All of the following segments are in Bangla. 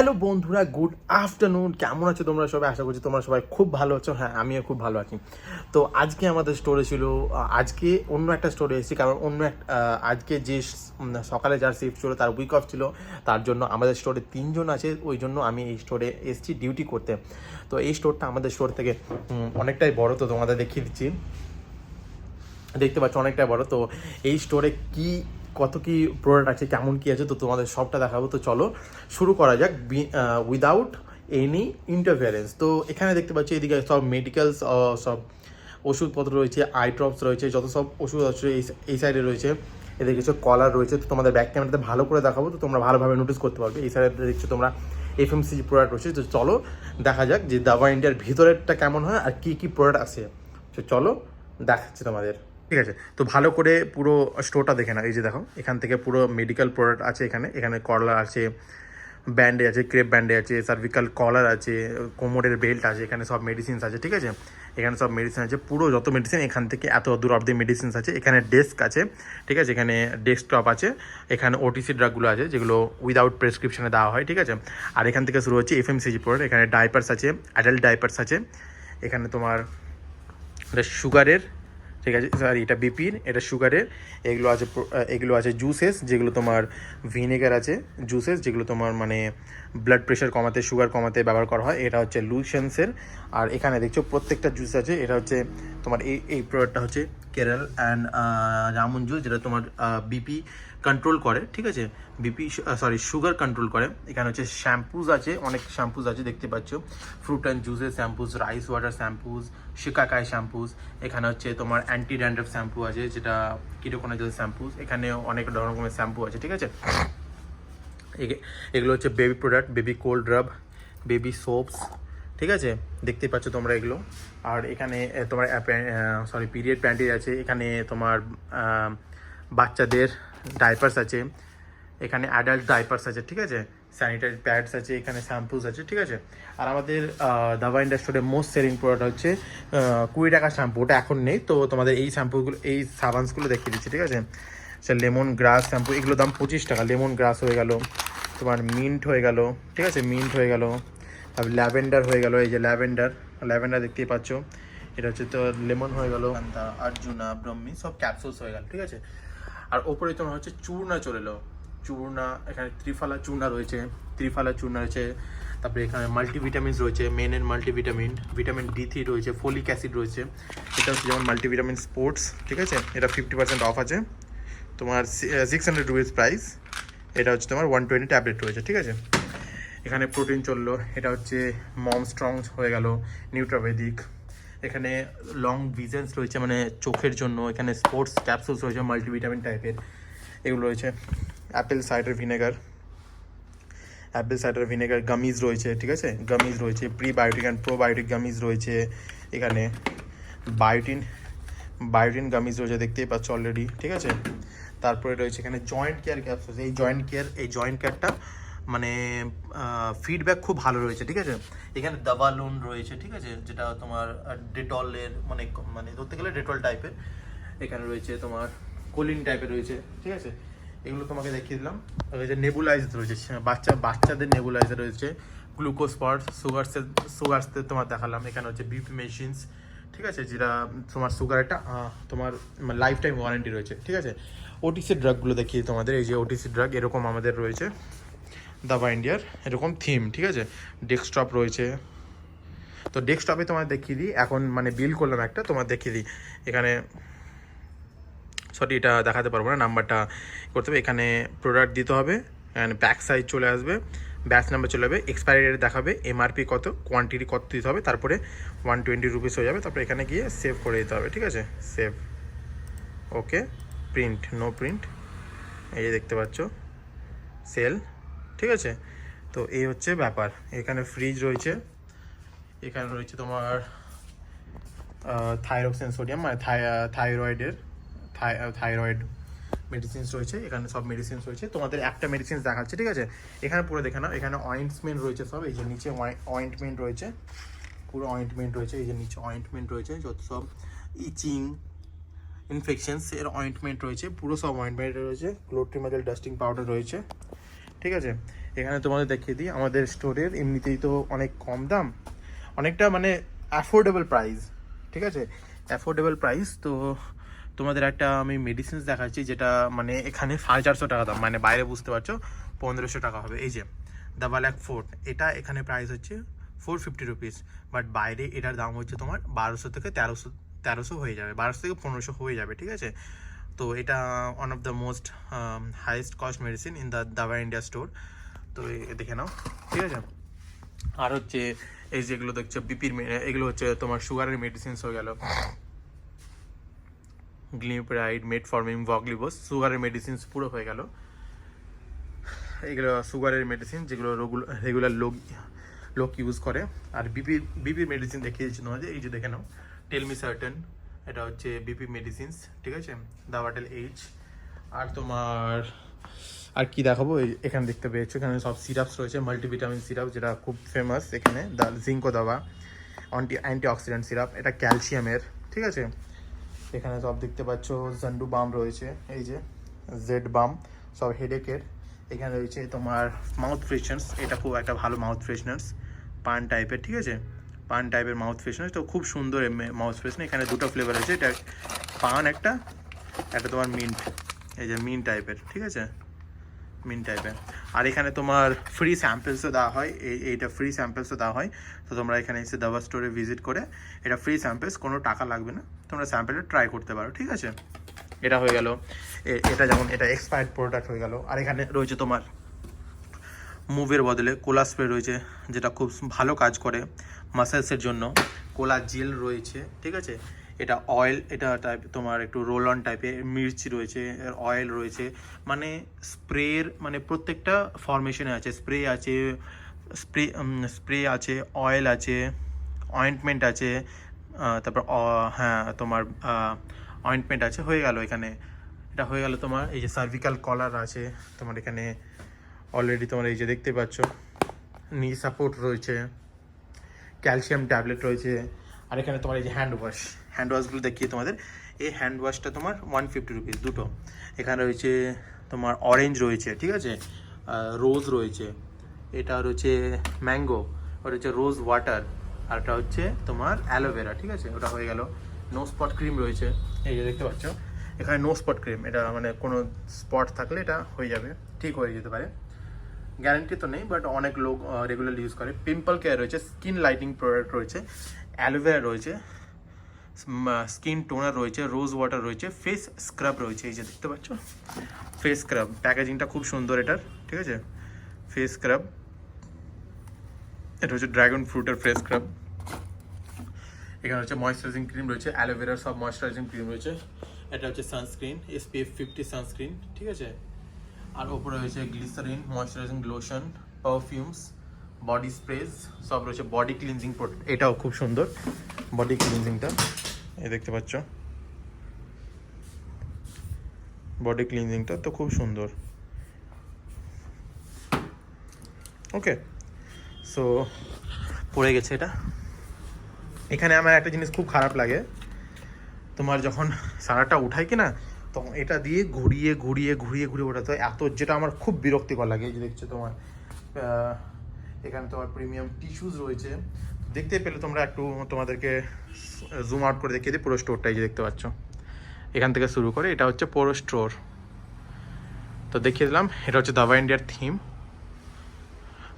হ্যালো বন্ধুরা, গুড আফটারনুন। কেমন আছো তোমরা সবাই? আশা করছি তোমরা সবাই খুব ভালো আছো। হ্যাঁ, আমিও খুব ভালো আছি। তো আজকে আমাদের স্টোরে ছিল, আজকে অন্য একটা স্টোরে এসেছি, কারণ আজকে যে সকালে যার শিফট ছিল তার উইক অফ ছিল, তার জন্য আমাদের স্টোরে 3 জন আছে, ওই জন্য আমি এই স্টোরে এসেছি ডিউটি করতে। তো এই স্টোরটা আমাদের স্টোর থেকে অনেকটাই বড়, তো তোমাদের দেখিয়ে দিচ্ছি। দেখতে পাচ্ছ অনেকটাই বড়। তো এই স্টোরে কত কি প্রোডাক্ট আছে, কেমন কি আছে, তো তোমাদের সবটা দেখাবো। তো চলো শুরু করা যাক উইদাউট এনি ইন্টারফিয়ারেন্স। তো এখানে দেখতে পাচ্ছি এদিকে সব মেডিকেলস, সব ওষুধপত্র রয়েছে, আই ড্রপস রয়েছে, যত সব ওষুধ আছে এই সাইডে রয়েছে। এদিকে কিছু কলার রয়েছে। তো তোমাদের ব্যাক ক্যামেরাতে ভালো করে দেখাবো, তো তোমরা ভালোভাবে নোটিস করতে পারবে। এই সাইডে দেখছো তোমরা এফএমসিজি প্রোডাক্ট রয়েছে। তো চলো দেখা যাক যে দাবা ইন্ডিয়ার ভিতরেরটা কেমন হয় আর কি প্রোডাক্ট আছে। তো চলো দেখাচ্ছি তোমাদের। ঠিক আছে, তো ভালো করে পুরো স্টোরটা দেখে নাও। এই যে দেখো, এখান থেকে পুরো মেডিকেল প্রোডাক্ট আছে। এখানে কলার আছে, ব্যান্ডেজ আছে, ক্রেপ ব্যান্ডেজ আছে, সার্ভিক্যাল কলার আছে, কোমরের বেল্ট আছে, এখানে সব মেডিসিনস আছে। ঠিক আছে, এখানে সব মেডিসিন আছে, পুরো যত মেডিসিন এখান থেকে এত দূর অব্দি মেডিসিনস আছে। এখানে ডেস্ক আছে, ঠিক আছে, এখানে ডেস্কটপ আছে, এখানে ওটিসি ড্রাগগুলো আছে যেগুলো উইদাউট প্রেসক্রিপশনে দেওয়া হয়। ঠিক আছে, আর এখান থেকে শুরু হচ্ছে এফএমসিজি প্রোডাক্ট। এখানে ডাইপার্স আছে, অ্যাডাল্ট ডাইপার্স আছে, এখানে তোমার সুগারের, ঠিক আছে, সরি এটা বিপির, এটা সুগারের। এগুলো আছে জুসেস, যেগুলো তোমার ভিনেগার আছে, জুসেস যেগুলো তোমার মানে ব্লাড প্রেশার কমাতে, সুগার কমাতে ব্যবহার করা হয়। এটা হচ্ছে লুসেন্সের। আর এখানে দেখছো প্রত্যেকটা জুস আছে। এটা হচ্ছে তোমার এই প্রোডাক্টটা হচ্ছে কেরল অ্যান্ড জামুন জুস, যেটা তোমার বিপি কন্ট্রোল করে। ঠিক আছে, সুগার কন্ট্রোল করে। এখানে হচ্ছে শ্যাম্পুজ আছে, অনেক শ্যাম্পুজ আছে দেখতে পাচ্ছ, fruit and juices shampoos, rice water shampoos, shikakai shampoos. এখানে হচ্ছে তোমার অ্যান্টি ড্যান্ড্রফ শ্যাম্পু আছে, যেটা কিটোকোনাজল শ্যাম্পুজ। এখানে অনেক রকমের শ্যাম্পু আছে। ঠিক আছে, এগুলো হচ্ছে বেবি প্রোডাক্ট, বেবি কোল্ড রাব, বেবি সোপস। ঠিক আছে, দেখতেই পাচ্ছ তোমরা এগুলো। আর এখানে তোমার পিরিয়ড প্যান্টি আছে, এখানে তোমার বাচ্চাদের ডাইপার্স আছে, এখানে অ্যাডাল্ট ডাইপার্স আছে। ঠিক আছে, স্যানিটারি প্যাডস আছে, এখানে শ্যাম্পুস আছে। ঠিক আছে, আর আমাদের দাবা ইন্ডাস্ট্রির মোস্ট সেলিং প্রোডাক্ট হচ্ছে 20 টাকা শ্যাম্পু। ওটা এখন নেই, তো তোমাদের এই শ্যাম্পুগুলো, এই সাবানসগুলো দেখিয়ে দিচ্ছি। ঠিক আছে, সে লেমন গ্রাস শ্যাম্পু, এগুলো দাম 25 টাকা। লেমন গ্রাস হয়ে গেল, তোমার মিন্ট হয়ে গেল। ঠিক আছে, মিন্ট হয়ে গেল, তারপর ল্যাভেন্ডার হয়ে গেল। এই যে ল্যাভেন্ডার দেখতেই পাচ্ছ। এটা হচ্ছে তো লেমন হয়ে গেল, অর্জুনা, ব্রহ্মি, সব ক্যাপসুলস হয়ে গেল। ঠিক আছে, আর ওপরে তোমার হচ্ছে চূর্ণা চলে এলো। চূর্ণা, এখানে ত্রিফলা চূর্ণা রয়েছে, তারপরে এখানে মাল্টিভিটামিনস রয়েছে, মেনের মাল্টিভিটামিন, ভিটামিন D3 রয়েছে, ফোলিক অ্যাসিড রয়েছে। এটা হচ্ছে যেমন মাল্টিভিটামিন স্পোর্টস। ঠিক আছে, এটা 50% অফ আছে, তোমার 600 রুপিস প্রাইস। এটা হচ্ছে তোমার 120 ট্যাবলেট রয়েছে। ঠিক আছে, এখানে প্রোটিন চললো। এটা হচ্ছে মম স্ট্রং হয়ে গেল, নিউট্রাভেদিক। এখানে লং ভিজেন্স রয়েছে, মানে চোখের জন্য। এখানে স্পোর্টস ক্যাপসুলস রয়েছে মাল্টিভিটামিন টাইপের, এগুলো রয়েছে। অ্যাপেল সাইডার ভিনেগার গামিজ রয়েছে। ঠিক আছে, গামিজ রয়েছে, প্রিবায়োটিক অ্যান্ড প্রোবায়োটিক গামিজ রয়েছে। এখানে বায়োটিন গামিজ রয়েছে, দেখতেই পাচ্ছ অলরেডি। ঠিক আছে, তারপরে রয়েছে এখানে জয়েন্ট কেয়ার ক্যাপসুলস। এই জয়েন্ট কেয়ারটা মানে ফিডব্যাক খুব ভালো রয়েছে। ঠিক আছে, এখানে দাবালুন রয়েছে। ঠিক আছে, যেটা তোমার ডেটলের মানে মানে ধরতে গেলে ডেটল টাইপের। এখানে রয়েছে তোমার কোলিন টাইপের রয়েছে। ঠিক আছে, এগুলো তোমাকে দেখিয়ে দিলাম। রয়েছে নেবুলাইজার রয়েছে, বাচ্চাদের নেবুলাইজার রয়েছে, গ্লুকোজ পট, সুগারসের তোমার দেখালাম। এখানে হচ্ছে বিপি মেশিনস। ঠিক আছে, যেটা তোমার সুগারটা তোমার লাইফ টাইম ওয়ারেন্টি রয়েছে। ঠিক আছে, ওটিসি ড্রাগগুলো দেখিয়ে তোমাদের। এই যে ওটিসি ড্রাগ, এরকম আমাদের রয়েছে দাবা ইন্ডিয়ার, এরকম থিম। ঠিক আছে, ডেস্কটপ রয়েছে। তো ডেস্কটপে তোমার দেখিয়ে দিই, এখন মানে বিল করলাম একটা, তোমার দেখিয়ে দিই। এখানে এটা দেখাতে পারবো না, নাম্বারটা করতে হবে। এখানে প্রোডাক্ট দিতে হবে, অ্যান্ড ব্যাক সাইড চলে আসবে, ব্যাচ নাম্বার চলে যাবে, এক্সপায়ারি ডেট দেখাবে, এমআরপি কত, কোয়ান্টিটি কত দিতে হবে, তারপরে 120 রুপিস হয়ে যাবে। তারপরে এখানে গিয়ে সেভ করে দিতে হবে। ঠিক আছে, সেভ, ওকে, প্রিন্ট, নো প্রিন্ট, এই যে দেখতে পাচ্ছ, সেল। ঠিক আছে, তো এই হচ্ছে ব্যাপার। এখানে ফ্রিজ রয়েছে, এখানে রয়েছে তোমার থাইরক্সিন সোডিয়াম, মানে থাইরয়েড মেডিসিনস রয়েছে। এখানে সব মেডিসিনস রয়েছে, তোমাদের একটা মেডিসিনস দেখাচ্ছে। ঠিক আছে, এখানে পুরো দেখে নাও। এখানে অয়েন্টমেন্ট রয়েছে সব, এই যে নিচে অয়েন্টমেন্ট রয়েছে, পুরো অয়েন্টমেন্ট রয়েছে। এই যে নিচে অয়েন্টমেন্ট রয়েছে, যত সব ইচিং ইনফেকশনস এর অয়েন্টমেন্ট রয়েছে, পুরো সব অয়েন্টমেন্ট রয়েছে। ক্লোট্রিমাজল ডাস্টিং পাউডার রয়েছে। ঠিক আছে, এখানে তোমাদের দেখিয়ে দিই আমাদের স্টোরের এমনিতেই তো অনেক কম দাম, অনেকটা মানে অ্যাফোর্ডেবল প্রাইস, ঠিক আছে, অ্যাফোর্ডেবল প্রাইস। তো তোমাদের একটা আমি মেডিসিনস দেখাচ্ছি যেটা মানে এখানে 450 টাকা দাম, মানে বাইরে বুঝতে পারছো 1500 টাকা হবে। এই যে দাবাল্যাক ফোর্ট, এটা এখানে প্রাইস হচ্ছে 450 রুপিস, বাট বাইরে এটার দাম হচ্ছে তোমার 1200 থেকে 1300 হয়ে যাবে, 1200 থেকে 1500 হয়ে যাবে, ঠিক আছে। তো এটা one of the most highest cost medicine in the দাবা ইন্ডিয়া স্টোর। তো দেখে নাও, ঠিক আছে। আর হচ্ছে এই যেগুলো দেখছো বিপির, এগুলো হচ্ছে তোমার সুগারের মেডিসিনস হয়ে গেল, গ্লিমপ্রাইড, মেটফর্মিন, ভগলিবোস, সুগারের মেডিসিনস পুরো হয়ে গেল। এগুলো সুগারের মেডিসিন যেগুলো রেগুলার লোক ইউজ করে। আর বিপির মেডিসিন দেখিয়ে দিচ্ছি তোমাদের, এই যে দেখে নাও টেলমি সার্টেন, এটা হচ্ছে বিপি মেডিসিনস, ঠিক আছে, দাবাটেল এইচ। আর তোমার আর কি দেখাবো, এখানে দেখতে পেয়েছো এখানে সব সিরাপস রয়েছে, মাল্টিভিটামিন সিরাপ যেটা খুব ফেমাস এখানে, জিঙ্কো দাবা, অ্যান্টিঅক্সিডেন্ট সিরাপ, এটা ক্যালসিয়ামের, ঠিক আছে। এখানে সব দেখতে পাচ্ছ জান্ডু বাম রয়েছে, এই যে জেড বাম, সব হেডেকের। এখানে রয়েছে তোমার মাউথ ফ্রেশনার্স, এটা খুব একটা ভালো মাউথ ফ্রেশনার্স, পান টাইপের, ঠিক আছে, পান টাইপের মাউথ ফ্রেশনার্স, তো খুব সুন্দর মাউথ ফ্রেশনার। এখানে দুটো ফ্লেভার আছে, এটা পান একটা তোমার মিন্ট, এই যে মিন্ট টাইপের, ঠিক আছে, মিন্ট টাইপের। আর এখানে তোমার ফ্রি স্যাম্পলসও দেওয়া হয়, এইটা ফ্রি স্যাম্পলসও দেওয়া হয়। তো তোমরা এখানে এসে দাবা স্টোরে ভিজিট করে এটা ফ্রি স্যাম্পলস, কোনো টাকা লাগবে না, তোমরা স্যাম্পলটা ট্রাই করতে পারো, ঠিক আছে। এটা হয়ে গেল, এটা যেমন এটা এক্সপায়ার্ড প্রোডাক্ট হয়ে গেল। আর এখানে রয়েছে তোমার মুভের বদলে কোলা স্প্রে রয়েছে, যেটা খুব ভালো কাজ করে মাসেলসের জন্য। কোলা জেল রয়েছে, ঠিক আছে, এটা অয়েল, এটা টাইপ তোমার একটু রোল অন টাইপের, মির্চি রয়েছে, অয়েল রয়েছে, মানে স্প্রের মানে প্রত্যেকটা ফরমেশনে আছে, স্প্রে আছে, স্প্রে আছে, অয়েল আছে, অয়েন্টমেন্ট আছে, তারপর হ্যাঁ তোমার অয়েন্টমেন্ট আছে, হয়ে গেল এখানে। এটা হয়ে গেল তোমার এই যে সার্ভিক্যাল কলার আছে তোমার এখানে অলরেডি, তোমার এই যে দেখতে পাচ্ছ নি সাপোর্ট রয়েছে, ক্যালসিয়াম ট্যাবলেট রয়েছে। আর এখানে তোমার এই যে হ্যান্ড ওয়াশগুলো দেখিয়ে তোমাদের, এই হ্যান্ড ওয়াশটা তোমার 150 রুপিস দুটো। এখানে রয়েছে তোমার অরেঞ্জ রয়েছে, ঠিক আছে, রোজ রয়েছে, এটা রয়েছে ম্যাঙ্গো, ওটা হচ্ছে রোজ ওয়াটার, আর এটা হচ্ছে তোমার অ্যালোভেরা, ঠিক আছে। ওটা হয়ে গেল। নো স্পট ক্রিম রয়েছে, এই যে দেখতে পাচ্ছ এখানে নো স্পট ক্রিম, এটা মানে কোনো স্পট থাকলে এটা হয়ে যাবে, ঠিক হয়ে যেতে পারে, গ্যারান্টি তো নেই বাট অনেক লোক রেগুলারলি ইউজ করে। পিম্পল কেয়ার রয়েছে, স্কিন লাইটিং প্রোডাক্ট রয়েছে, অ্যালোভেরা রয়েছে, স্কিন টোনার রয়েছে, রোজ ওয়াটার রয়েছে, ফেস স্ক্রাব রয়েছে, এই যে দেখতে পাচ্ছ ফেস স্ক্রাব, প্যাকেজিংটা খুব সুন্দর এটার, ঠিক আছে, ফেস স্ক্রাব, এটা হচ্ছে ড্রাগন ফ্রুটের ফেস স্ক্রাব। এখানে হচ্ছে ময়েশ্চারাইজিং ক্রিম রয়েছে, অ্যালোভেরার সব ময়েশ্চারাইজিং ক্রিম রয়েছে, এটা হচ্ছে সানস্ক্রিন, SPF 50 সানস্ক্রিন, ঠিক আছে। আর ওপরে রয়েছে glycerine, moisturising lotion, perfumes, body sprays, সব রয়েছে, বডি ক্লিনজিং প্রোডাক্ট, এটাও খুব সুন্দর বডি ক্লিনজিংটা, এই দেখতে পাচ্ছ বডি ক্লিনজিংটা তো খুব সুন্দর। ওকে, সো পড়ে গেছে এটা। এখানে আমার একটা জিনিস খুব খারাপ লাগে, তোমার যখন সারাটা উঠাই কি না, তখন এটা দিয়ে ঘুরিয়ে ঘুরিয়ে ঘুরিয়ে ঘুরিয়ে ওঠাতে হয়, এত যেটা আমার খুব বিরক্তিকর লাগে। এই যে দেখছো তোমার এখানে তোমার প্রিমিয়াম টিস্যুস রয়েছে, দেখতে পেলে তোমরা একটু তোমাদেরকে জুম আউট করে দেখিয়ে দিই পুরো স্টোরটা, এই যে দেখতে পাচ্ছ এখান থেকে শুরু করে এটা হচ্ছে পুরো স্টোর, তো দেখিয়ে দিলাম। এটা হচ্ছে দাবা ইন্ডিয়ার থিম।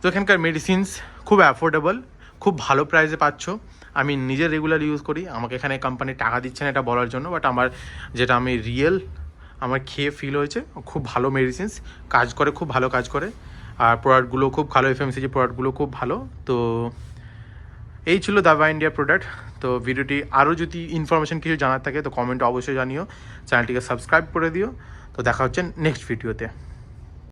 তো এখানকার মেডিসিনস খুব অ্যাফোর্ডেবল, খুব ভালো প্রাইসে পাচ্ছ। আমি নিজে রেগুলার ইউজ করি, আমাকে এখানে কোম্পানি টাকা দিচ্ছে না এটা বলার জন্য, বাট আমার যেটা আমি আমার খেয়ে ফিল হয়েছে, খুব ভালো মেডিসিনস, কাজ করে, খুব ভালো কাজ করে, আর প্রোডাক্টগুলো খুব ভালো, FMCG প্রোডাক্টগুলো খুব ভালো। তো এই ছিল দাবা ইন্ডিয়া প্রোডাক্ট। তো ভিডিওটি আরও যদি ইনফরমেশন কিছু জানার থাকে তো কমেন্টে অবশ্যই জানিও, চ্যানেলটিকে সাবস্ক্রাইব করে দিও। তো দেখা হচ্ছে নেক্সট ভিডিওতে।